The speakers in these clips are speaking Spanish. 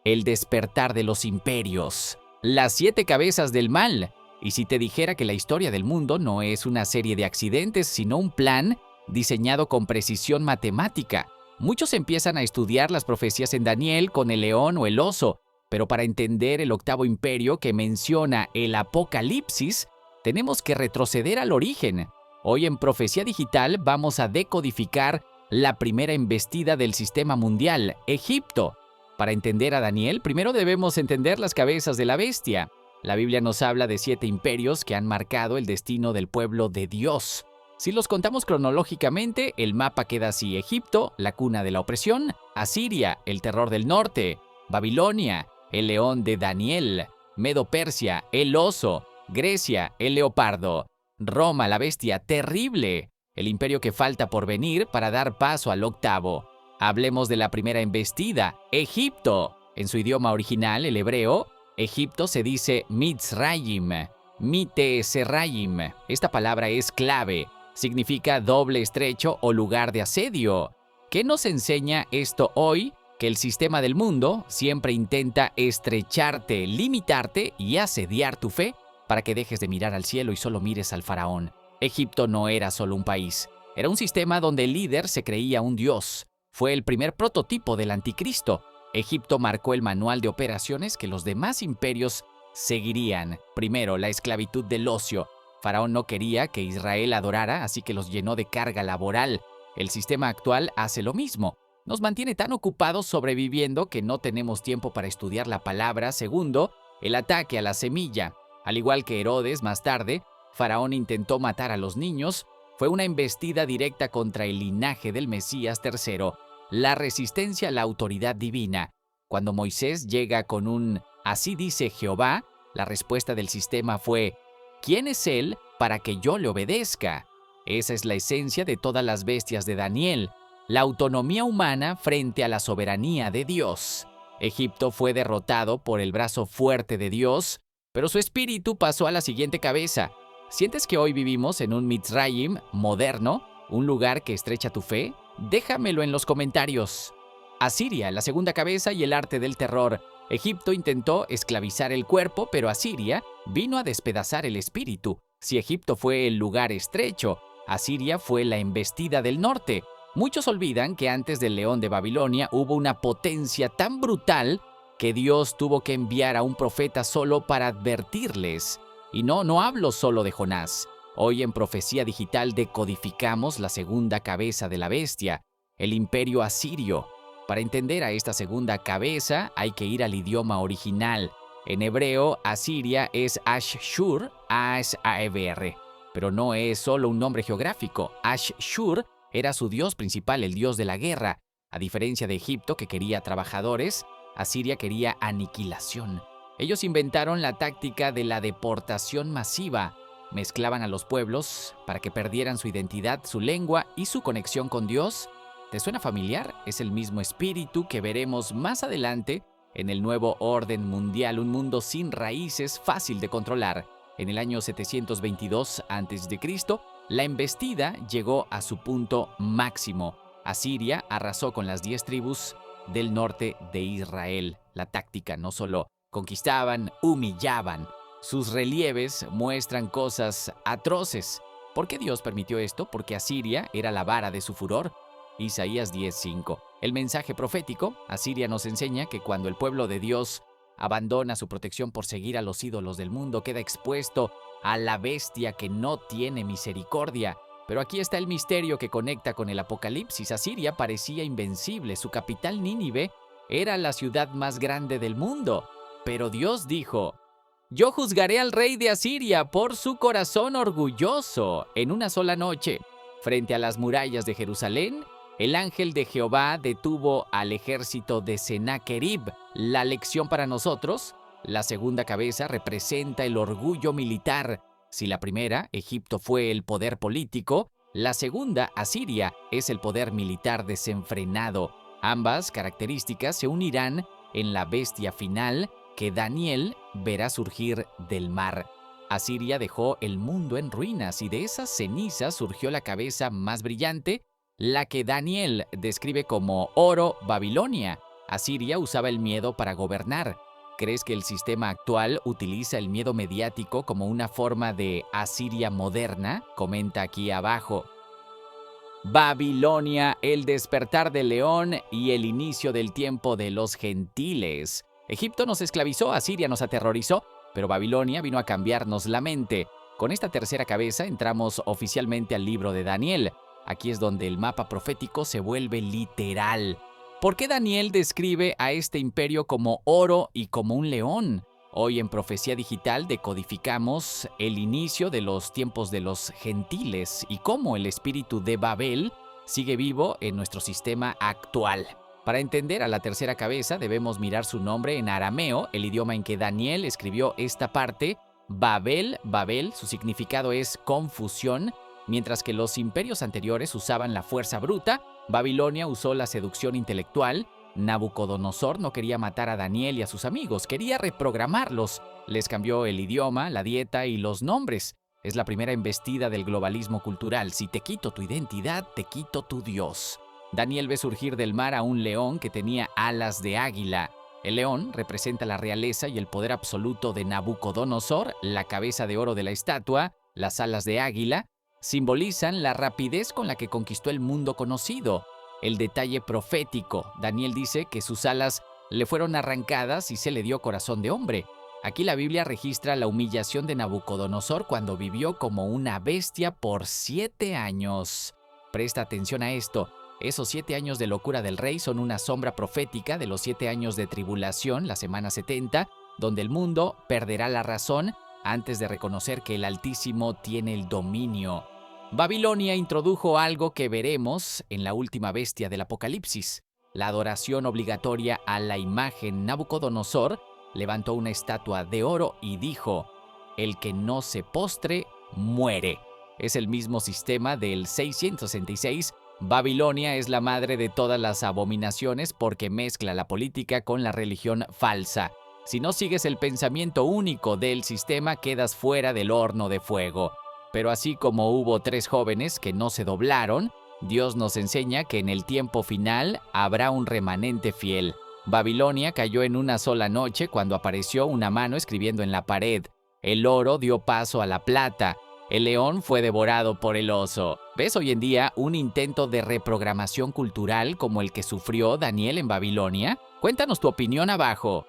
El despertar de los imperios. Las 7 cabezas del mal. Y si te dijera que la historia del mundo no es una serie de accidentes, sino un plan diseñado con precisión matemática. Muchos empiezan a estudiar las profecías en Daniel con el león o el oso, pero para entender el octavo imperio que menciona el Apocalipsis, tenemos que retroceder al origen. Hoy en Profecía Digital vamos a decodificar la primera embestida del sistema mundial, Egipto. Para entender a Daniel, primero debemos entender las cabezas de la bestia. La Biblia nos habla de 7 imperios que han marcado el destino del pueblo de Dios. Si los contamos cronológicamente, el mapa queda así: Egipto, la cuna de la opresión; Asiria, el terror del norte; Babilonia, el león de Daniel; Medo-Persia, el oso; Grecia, el leopardo; Roma, la bestia terrible, el imperio que falta por venir para dar paso al octavo. Hablemos de la primera embestida, Egipto. En su idioma original, el hebreo, Egipto se dice Mitzrayim, Mite-Serrayim. Esta palabra es clave. Significa doble estrecho o lugar de asedio. ¿Qué nos enseña esto hoy? Que el sistema del mundo siempre intenta estrecharte, limitarte y asediar tu fe para que dejes de mirar al cielo y solo mires al faraón. Egipto no era solo un país, era un sistema donde el líder se creía un dios. Fue el primer prototipo del anticristo. Egipto marcó el manual de operaciones que los demás imperios seguirían. Primero, la esclavitud del ocio. Faraón no quería que Israel adorara, así que los llenó de carga laboral. El sistema actual hace lo mismo. Nos mantiene tan ocupados sobreviviendo que no tenemos tiempo para estudiar la palabra. Segundo, el ataque a la semilla. Al igual que Herodes más tarde, Faraón intentó matar a los niños. Fue una embestida directa contra el linaje del Mesías. Tercero, la resistencia a la autoridad divina. Cuando Moisés llega con un "así dice Jehová", la respuesta del sistema fue: ¿quién es él para que yo le obedezca? Esa es la esencia de todas las bestias de Daniel, la autonomía humana frente a la soberanía de Dios. Egipto fue derrotado por el brazo fuerte de Dios, pero su espíritu pasó a la siguiente cabeza. ¿Sientes que hoy vivimos en un Mitzrayim moderno, un lugar que estrecha tu fe? Déjamelo en los comentarios. Asiria, la segunda cabeza y el arte del terror. Egipto intentó esclavizar el cuerpo, pero Asiria vino a despedazar el espíritu. Si Egipto fue el lugar estrecho, Asiria fue la embestida del norte. Muchos olvidan que antes del león de Babilonia hubo una potencia tan brutal que Dios tuvo que enviar a un profeta solo para advertirles. Y no hablo solo de Jonás. Hoy en Profecía Digital decodificamos la segunda cabeza de la bestia, el imperio asirio. Para entender a esta segunda cabeza hay que ir al idioma original. En hebreo, Asiria es Ashshur, A-S-A-E-B-R. Pero no es solo un nombre geográfico. Ashshur era su dios principal, el dios de la guerra. A diferencia de Egipto, que quería trabajadores, Asiria quería aniquilación. Ellos inventaron la táctica de la deportación masiva. Mezclaban a los pueblos para que perdieran su identidad, su lengua y su conexión con Dios. ¿Te suena familiar? Es el mismo espíritu que veremos más adelante en el nuevo orden mundial, un mundo sin raíces, fácil de controlar. En el año 722 a.C., la embestida llegó a su punto máximo. Asiria arrasó con las 10 tribus del norte de Israel. La táctica: no solo conquistaban, humillaban. Sus relieves muestran cosas atroces. ¿Por qué Dios permitió esto? Porque Asiria era la vara de su furor. Isaías 10:5. El mensaje profético: Asiria nos enseña que cuando el pueblo de Dios abandona su protección por seguir a los ídolos del mundo, queda expuesto a la bestia que no tiene misericordia. Pero aquí está el misterio que conecta con el Apocalipsis. Asiria parecía invencible. Su capital, Nínive, era la ciudad más grande del mundo. Pero Dios dijo: yo juzgaré al rey de Asiria por su corazón orgulloso. En una sola noche, frente a las murallas de Jerusalén, el ángel de Jehová detuvo al ejército de Sennacherib. La lección para nosotros: la segunda cabeza representa el orgullo militar. Si la primera, Egipto, fue el poder político, la segunda, Asiria, es el poder militar desenfrenado. Ambas características se unirán en la bestia final que Daniel verá surgir del mar. Asiria dejó el mundo en ruinas y de esas cenizas surgió la cabeza más brillante, la que Daniel describe como oro Babilonia. Asiria usaba el miedo para gobernar. ¿Crees que el sistema actual utiliza el miedo mediático como una forma de Asiria moderna? Comenta aquí abajo. Babilonia, el despertar del león y el inicio del tiempo de los gentiles. Egipto nos esclavizó, Asiria nos aterrorizó, pero Babilonia vino a cambiarnos la mente. Con esta tercera cabeza entramos oficialmente al libro de Daniel. Aquí es donde el mapa profético se vuelve literal. ¿Por qué Daniel describe a este imperio como oro y como un león? Hoy en Profecía Digital decodificamos el inicio de los tiempos de los gentiles y cómo el espíritu de Babel sigue vivo en nuestro sistema actual. Para entender a la tercera cabeza debemos mirar su nombre en arameo, el idioma en que Daniel escribió esta parte. Babel, su significado es confusión. Mientras que los imperios anteriores usaban la fuerza bruta, Babilonia usó la seducción intelectual. Nabucodonosor no quería matar a Daniel y a sus amigos, quería reprogramarlos. Les cambió el idioma, la dieta y los nombres. Es la primera embestida del globalismo cultural. Si te quito tu identidad, te quito tu Dios. Daniel ve surgir del mar a un león que tenía alas de águila. El león representa la realeza y el poder absoluto de Nabucodonosor, la cabeza de oro de la estatua, las alas de águila, simbolizan la rapidez con la que conquistó el mundo conocido. El detalle profético, Daniel dice que sus alas le fueron arrancadas y se le dio corazón de hombre. Aquí la Biblia registra la humillación de Nabucodonosor cuando vivió como una bestia por 7 años. Presta atención a esto. Esos 7 años de locura del rey son una sombra profética de los 7 años de tribulación, la semana 70, donde el mundo perderá la razón antes de reconocer que el Altísimo tiene el dominio. Babilonia introdujo algo que veremos en la última bestia del Apocalipsis. La adoración obligatoria a la imagen. Nabucodonosor levantó una estatua de oro y dijo: el que no se postre, muere. Es el mismo sistema del 666. Babilonia es la madre de todas las abominaciones porque mezcla la política con la religión falsa. Si no sigues el pensamiento único del sistema, quedas fuera del horno de fuego. Pero así como hubo 3 jóvenes que no se doblaron, Dios nos enseña que en el tiempo final habrá un remanente fiel. Babilonia cayó en una sola noche cuando apareció una mano escribiendo en la pared. El oro dio paso a la plata. El león fue devorado por el oso. ¿Ves hoy en día un intento de reprogramación cultural como el que sufrió Daniel en Babilonia? Cuéntanos tu opinión abajo.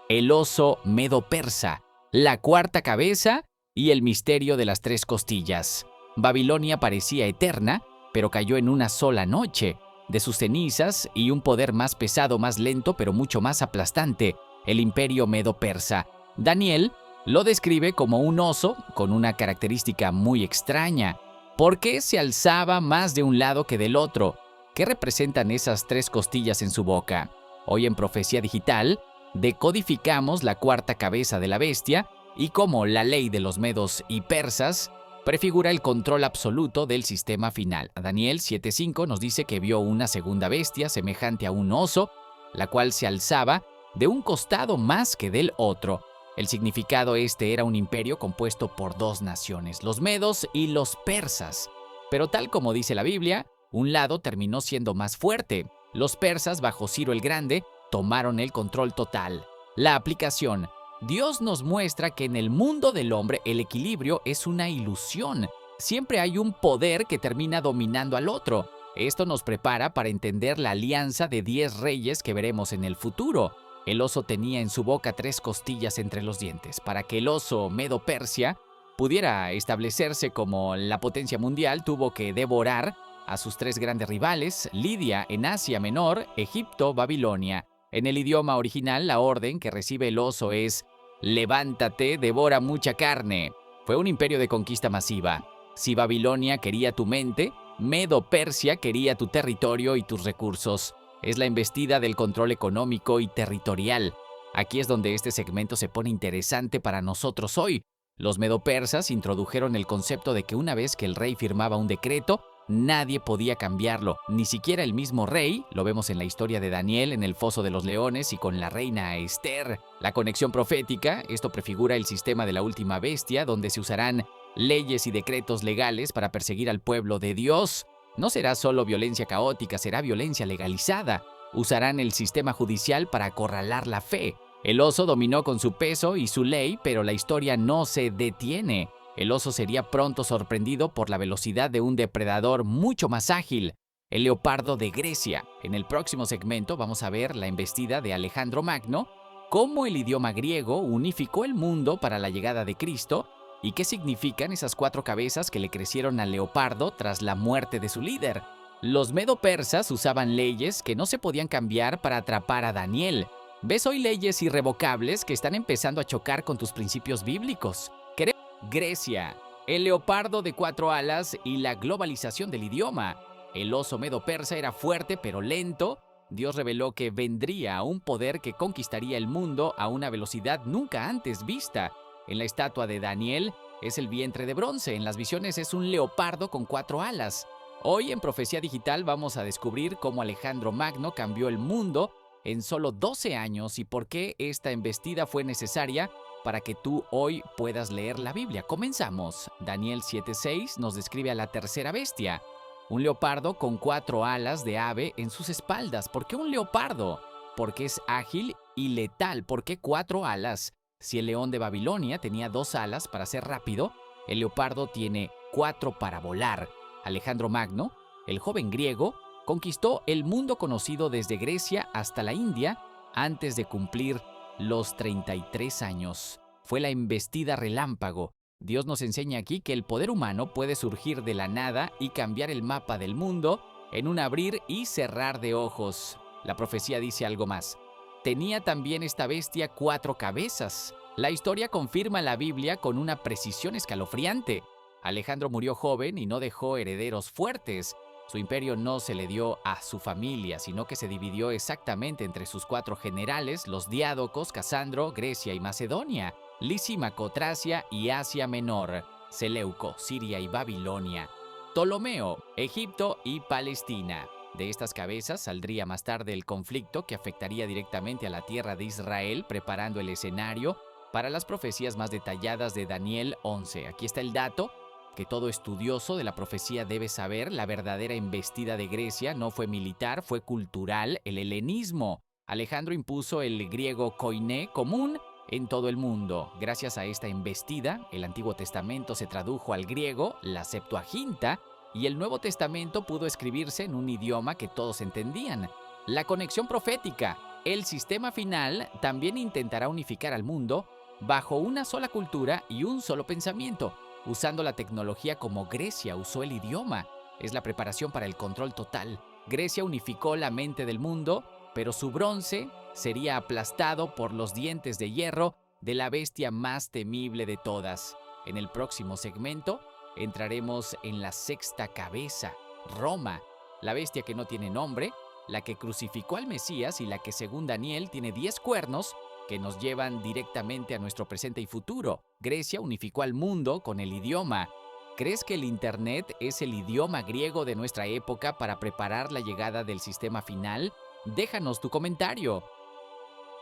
El oso medo-persa, la cuarta cabeza y el misterio de las 3 costillas. Babilonia parecía eterna, pero cayó en una sola noche. De sus cenizas y un poder más pesado, más lento, pero mucho más aplastante, el imperio medo-persa. Daniel lo describe como un oso con una característica muy extraña. ¿Por qué se alzaba más de un lado que del otro? ¿Qué representan esas 3 costillas en su boca? Hoy en Profecía Digital decodificamos la cuarta cabeza de la bestia y cómo la ley de los medos y persas prefigura el control absoluto del sistema final. Daniel 7:5 nos dice que vio una segunda bestia semejante a un oso, la cual se alzaba de un costado más que del otro. El significado era un imperio compuesto por 2 naciones, los medos y los persas. Pero tal como dice la Biblia, un lado terminó siendo más fuerte. Los persas, bajo Ciro el Grande, tomaron el control total. La aplicación. Dios nos muestra que en el mundo del hombre el equilibrio es una ilusión. Siempre hay un poder que termina dominando al otro. Esto nos prepara para entender la alianza de 10 reyes que veremos en el futuro. El oso tenía en su boca 3 costillas entre los dientes. Para que el oso Medo-Persia pudiera establecerse como la potencia mundial, tuvo que devorar a sus 3 grandes rivales, Lidia en Asia Menor, Egipto, Babilonia. En el idioma original, la orden que recibe el oso es: levántate, devora mucha carne. Fue un imperio de conquista masiva. Si Babilonia quería tu mente, Medo-Persia quería tu territorio y tus recursos. Es la embestida del control económico y territorial. Aquí es donde este segmento se pone interesante para nosotros hoy. Los medo-persas introdujeron el concepto de que una vez que el rey firmaba un decreto, nadie podía cambiarlo, ni siquiera el mismo rey. Lo vemos en la historia de Daniel en el foso de los leones y con la reina Esther. La conexión profética, esto prefigura el sistema de la última bestia, donde se usarán leyes y decretos legales para perseguir al pueblo de Dios. No será solo violencia caótica, será violencia legalizada. Usarán el sistema judicial para acorralar la fe. El oso dominó con su peso y su ley, pero la historia no se detiene. El oso sería pronto sorprendido por la velocidad de un depredador mucho más ágil, el leopardo de Grecia. En el próximo segmento vamos a ver la embestida de Alejandro Magno, cómo el idioma griego unificó el mundo para la llegada de Cristo y qué significan esas 4 cabezas que le crecieron al leopardo tras la muerte de su líder. Los medo-persas usaban leyes que no se podían cambiar para atrapar a Daniel. ¿Ves hoy leyes irrevocables que están empezando a chocar con tus principios bíblicos? Grecia, el leopardo de 4 alas y la globalización del idioma. El oso medo-persa era fuerte pero lento. Dios reveló que vendría un poder que conquistaría el mundo a una velocidad nunca antes vista. En la estatua de Daniel es el vientre de bronce, en las visiones es un leopardo con 4 alas. Hoy en Profecía Digital vamos a descubrir cómo Alejandro Magno cambió el mundo en solo 12 años y por qué esta embestida fue necesaria para que tú hoy puedas leer la Biblia. Comenzamos. Daniel 7:6 nos describe a la tercera bestia, un leopardo con 4 alas de ave en sus espaldas. ¿Por qué un leopardo? Porque es ágil y letal. ¿Por qué 4 alas? Si el león de Babilonia tenía 2 alas para ser rápido, el leopardo tiene 4 para volar. Alejandro Magno, el joven griego, conquistó el mundo conocido desde Grecia hasta la India antes de cumplir los 33 años. Fue la embestida relámpago. Dios nos enseña aquí que el poder humano puede surgir de la nada y cambiar el mapa del mundo en un abrir y cerrar de ojos. La profecía dice algo más. Tenía también esta bestia 4 cabezas. La historia confirma la Biblia con una precisión escalofriante. Alejandro murió joven y no dejó herederos fuertes. Su imperio no se le dio a su familia, sino que se dividió exactamente entre sus 4 generales, los diádocos, Casandro, Grecia y Macedonia, Lisímaco, Tracia y Asia Menor, Seleuco, Siria y Babilonia, Ptolomeo, Egipto y Palestina. De estas cabezas saldría más tarde el conflicto que afectaría directamente a la tierra de Israel, preparando el escenario para las profecías más detalladas de Daniel 11. Aquí está el dato que todo estudioso de la profecía debe saber. La verdadera embestida de Grecia no fue militar, fue cultural, el helenismo. Alejandro impuso el griego koiné común en todo el mundo. Gracias a esta embestida, el Antiguo Testamento se tradujo al griego, la Septuaginta, y el Nuevo Testamento pudo escribirse en un idioma que todos entendían. La conexión profética. El sistema final también intentará unificar al mundo bajo una sola cultura y un solo pensamiento, usando la tecnología como Grecia usó el idioma. Es la preparación para el control total. Grecia unificó la mente del mundo, pero su bronce sería aplastado por los dientes de hierro de la bestia más temible de todas. En el próximo segmento entraremos en la 6ª cabeza, Roma, la bestia que no tiene nombre, la que crucificó al Mesías y la que, según Daniel, tiene 10 cuernos que nos llevan directamente a nuestro presente y futuro. Grecia unificó al mundo con el idioma. ¿Crees que el Internet es el idioma griego de nuestra época para preparar la llegada del sistema final? Déjanos tu comentario.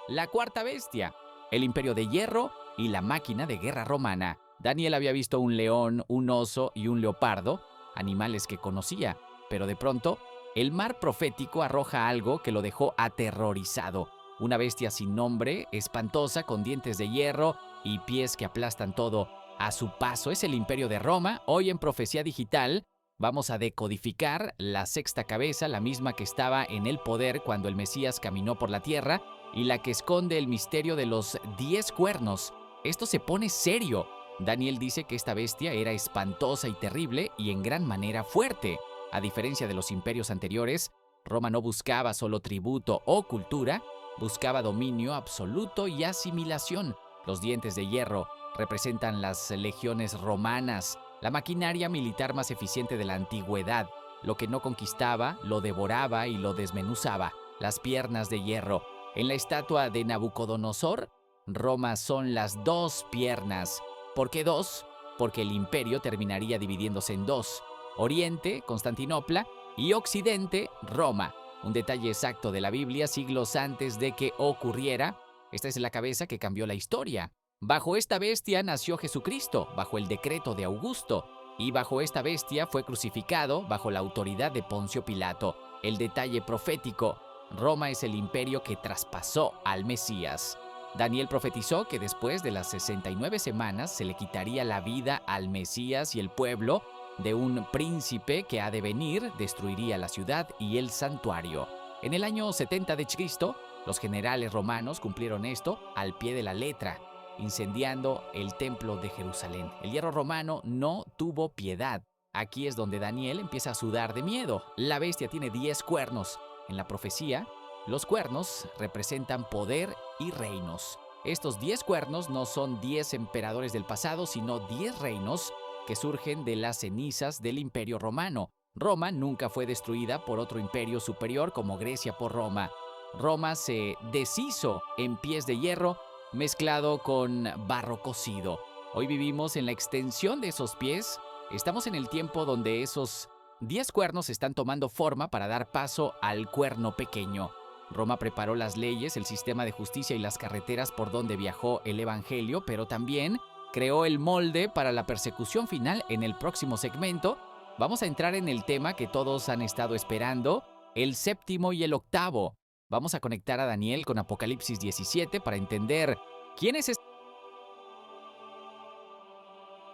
La 4ª bestia, el imperio de hierro y la máquina de guerra romana. Daniel había visto un león, un oso y un leopardo, animales que conocía, pero de pronto el mar profético arroja algo que lo dejó aterrorizado. Una bestia sin nombre, espantosa, con dientes de hierro y pies que aplastan todo a su paso. Es el imperio de Roma. Hoy en Profecía Digital vamos a decodificar la 6ª cabeza, la misma que estaba en el poder cuando el Mesías caminó por la tierra y la que esconde el misterio de los 10 cuernos. Esto se pone serio. Daniel dice que esta bestia era espantosa y terrible y en gran manera fuerte. A diferencia de los imperios anteriores, Roma no buscaba solo tributo o cultura, buscaba dominio absoluto y asimilación. Los dientes de hierro representan las legiones romanas, la maquinaria militar más eficiente de la antigüedad. Lo que no conquistaba, lo devoraba y lo desmenuzaba. Las piernas de hierro. En la estatua de Nabucodonosor, Roma son las 2 piernas. ¿Por qué 2? Porque el imperio terminaría dividiéndose en 2. Oriente, Constantinopla, y Occidente, Roma. Un detalle exacto de la Biblia siglos antes de que ocurriera. Esta es la cabeza que cambió la historia. Bajo esta bestia nació Jesucristo, bajo el decreto de Augusto, y bajo esta bestia fue crucificado bajo la autoridad de Poncio Pilato. El detalle profético. Roma es el imperio que traspasó al Mesías. Daniel profetizó que después de las 69 semanas se le quitaría la vida al Mesías y el pueblo de un príncipe que ha de venir, destruiría la ciudad y el santuario. En el año 70 de Cristo, los generales romanos cumplieron esto al pie de la letra, incendiando el templo de Jerusalén. El hierro romano no tuvo piedad. Aquí es donde Daniel empieza a sudar de miedo. La bestia tiene 10 cuernos. En la profecía, los cuernos representan poder y reinos. Estos 10 cuernos no son 10 emperadores del pasado, sino 10 reinos que surgen de las cenizas del Imperio Romano. Roma nunca fue destruida por otro imperio superior como Grecia por Roma. Roma se deshizo en pies de hierro mezclado con barro cocido. Hoy vivimos en la extensión de esos pies. Estamos en el tiempo donde esos 10 cuernos están tomando forma para dar paso al cuerno pequeño. Roma preparó las leyes, el sistema de justicia y las carreteras por donde viajó el evangelio, pero también creó el molde para la persecución final. En el próximo segmento vamos a entrar en el tema que todos han estado esperando, el séptimo y el octavo. Vamos a conectar a Daniel con Apocalipsis 17 para entender quién es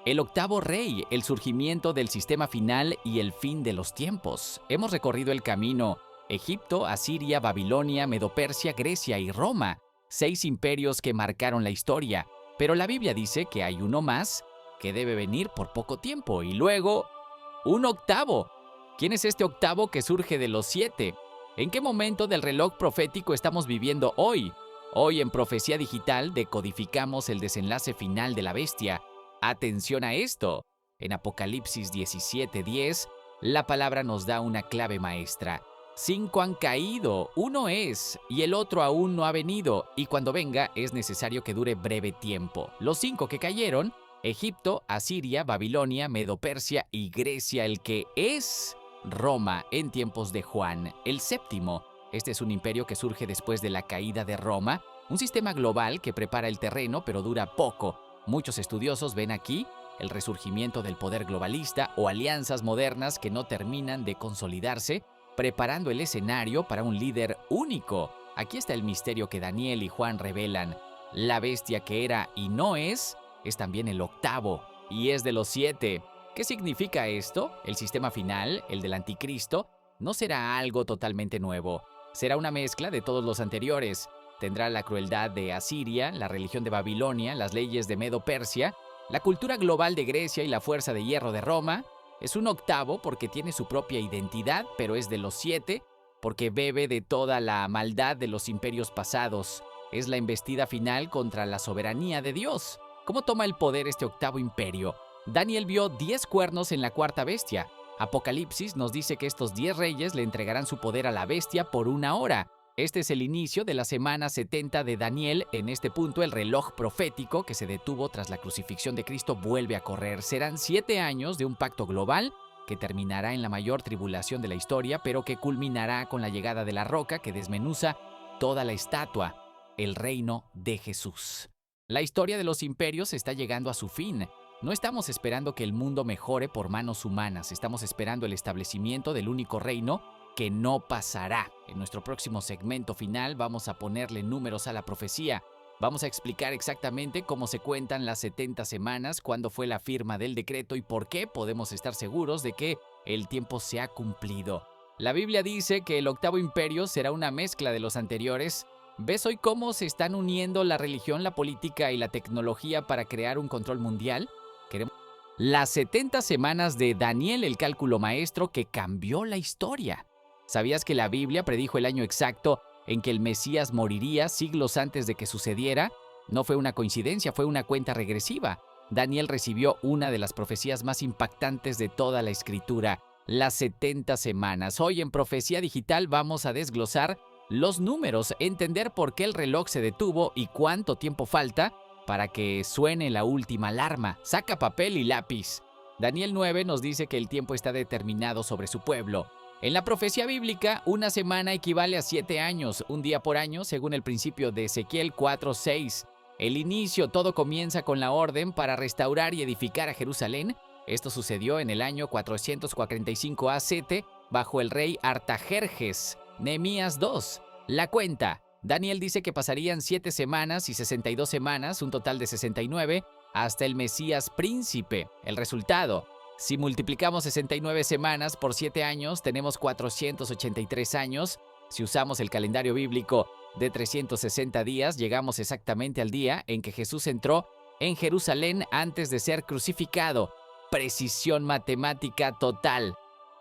el octavo rey, el surgimiento del sistema final y el fin de los tiempos. Hemos recorrido el camino: Egipto, Asiria, Babilonia, Medo-Persia, Grecia y Roma. 6 imperios que marcaron la historia. Pero la Biblia dice que hay uno más que debe venir por poco tiempo y luego un octavo. ¿Quién es este octavo que surge de los 7? ¿En qué momento del reloj profético estamos viviendo hoy? Hoy en Profecía Digital decodificamos el desenlace final de la bestia. Atención a esto. En Apocalipsis 17:10, la palabra nos da una clave maestra. 5 han caído, uno es, y el otro aún no ha venido, y cuando venga es necesario que dure breve tiempo. Los 5 que cayeron: Egipto, Asiria, Babilonia, Medo-Persia y Grecia, el que es Roma en tiempos de Juan. El séptimo, este es un imperio que surge después de la caída de Roma, un sistema global que prepara el terreno pero dura poco. Muchos estudiosos ven aquí el resurgimiento del poder globalista o alianzas modernas que no terminan de consolidarse, preparando el escenario para un líder único. Aquí está el misterio que Daniel y Juan revelan. La bestia que era y no es también el octavo, y es de los 7. ¿Qué significa esto? El sistema final, el del anticristo, no será algo totalmente nuevo. Será una mezcla de todos los anteriores. Tendrá la crueldad de Asiria, la religión de Babilonia, las leyes de Medo-Persia, la cultura global de Grecia y la fuerza de hierro de Roma. Es un octavo porque tiene su propia identidad, pero es de los 7 porque bebe de toda la maldad de los imperios pasados. Es la embestida final contra la soberanía de Dios. ¿Cómo toma el poder este octavo imperio? Daniel vio 10 cuernos en la cuarta bestia. Apocalipsis nos dice que estos 10 reyes le entregarán su poder a la bestia por 1 hora. Este es el inicio de la semana 70 de Daniel. En este punto, el reloj profético que se detuvo tras la crucifixión de Cristo vuelve a correr. Serán 7 años de un pacto global que terminará en la mayor tribulación de la historia, pero que culminará con la llegada de la roca que desmenuza toda la estatua, el reino de Jesús. La historia de los imperios está llegando a su fin. No estamos esperando que el mundo mejore por manos humanas, estamos esperando el establecimiento del único reino que no pasará. En nuestro próximo segmento final vamos a ponerle números a la profecía. Vamos a explicar exactamente cómo se cuentan las 70 semanas, cuándo fue la firma del decreto y por qué podemos estar seguros de que el tiempo se ha cumplido. La Biblia dice que el octavo imperio será una mezcla de los anteriores. ¿Ves hoy cómo se están uniendo la religión, la política y la tecnología para crear un control mundial? Las 70 semanas de Daniel, el cálculo maestro que cambió la historia. ¿Sabías que la Biblia predijo el año exacto en que el Mesías moriría siglos antes de que sucediera? No fue una coincidencia, fue una cuenta regresiva. Daniel recibió una de las profecías más impactantes de toda la Escritura, las 70 semanas. Hoy en Profecía Digital vamos a desglosar los números, entender por qué el reloj se detuvo y cuánto tiempo falta para que suene la última alarma. Saca papel y lápiz. Daniel 9 nos dice que el tiempo está determinado sobre su pueblo. En la profecía bíblica, una semana equivale a 7 años, un día por año, según el principio de Ezequiel 4:6. El inicio, todo comienza con la orden para restaurar y edificar a Jerusalén. Esto sucedió en el año 445 a.C., bajo el rey Artajerjes. Nehemías 2. La cuenta. Daniel dice que pasarían 7 semanas y 62 semanas, un total de 69, hasta el Mesías príncipe. El resultado. Si multiplicamos 69 semanas por 7 años, tenemos 483 años. Si usamos el calendario bíblico de 360 días, llegamos exactamente al día en que Jesús entró en Jerusalén antes de ser crucificado. Precisión matemática total.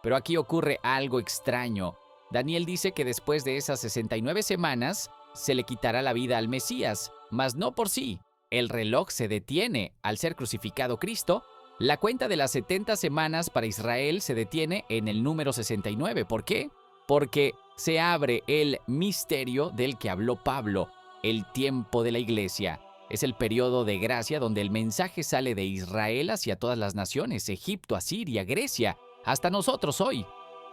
Pero aquí ocurre algo extraño. Daniel dice que después de esas 69 semanas se le quitará la vida al Mesías, mas no por sí. El reloj se detiene al ser crucificado Cristo. La cuenta de las 70 semanas para Israel se detiene en el número 69. ¿Por qué? Porque se abre el misterio del que habló Pablo, el tiempo de la iglesia. Es el periodo de gracia donde el mensaje sale de Israel hacia todas las naciones, Egipto, Asiria, Grecia, hasta nosotros hoy.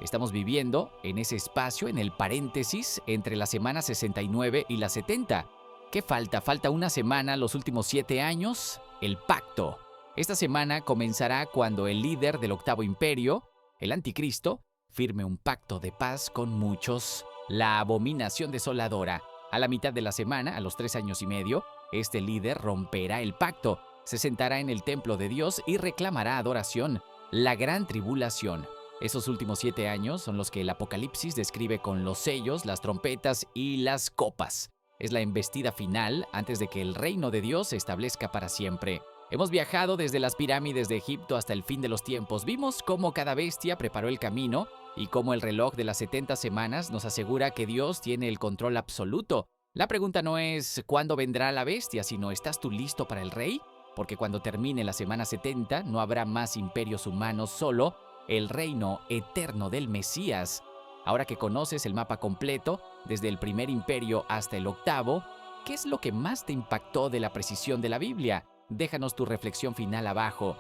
Estamos viviendo en ese espacio, en el paréntesis entre la semana 69 y la 70. ¿Qué falta? Falta una semana, los últimos 7 años, el pacto. Esta semana comenzará cuando el líder del octavo imperio, el anticristo, firme un pacto de paz con muchos, la abominación desoladora. A la mitad de la semana, a los 3 años y medio, este líder romperá el pacto, se sentará en el templo de Dios y reclamará adoración, la gran tribulación. Esos últimos 7 años son los que el Apocalipsis describe con los sellos, las trompetas y las copas. Es la embestida final antes de que el reino de Dios se establezca para siempre. Hemos viajado desde las pirámides de Egipto hasta el fin de los tiempos. Vimos cómo cada bestia preparó el camino y cómo el reloj de las 70 semanas nos asegura que Dios tiene el control absoluto. La pregunta no es ¿cuándo vendrá la bestia?, sino ¿estás tú listo para el rey? Porque cuando termine la semana 70 no habrá más imperios humanos, solo el reino eterno del Mesías. Ahora que conoces el mapa completo, desde el primer imperio hasta el octavo, ¿qué es lo que más te impactó de la precisión de la Biblia? Déjanos tu reflexión final abajo.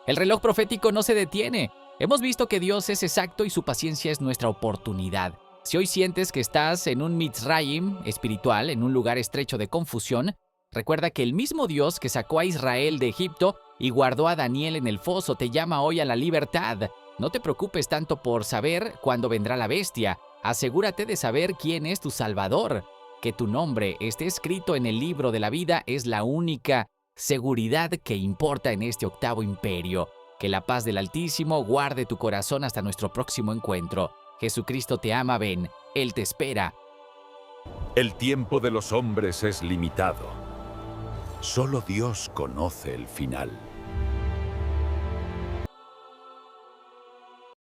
El reloj profético no se detiene. Hemos visto que Dios es exacto y su paciencia es nuestra oportunidad. Si hoy sientes que estás en un Mitzrayim espiritual, en un lugar estrecho de confusión, recuerda que el mismo Dios que sacó a Israel de Egipto y guardó a Daniel en el foso te llama hoy a la libertad. No te preocupes tanto por saber cuándo vendrá la bestia. Asegúrate de saber quién es tu Salvador. Que tu nombre esté escrito en el libro de la vida es la única seguridad que importa en este octavo imperio. Que la paz del Altísimo guarde tu corazón hasta nuestro próximo encuentro. Jesucristo te ama, ven, Él te espera. El tiempo de los hombres es limitado. Solo Dios conoce el final.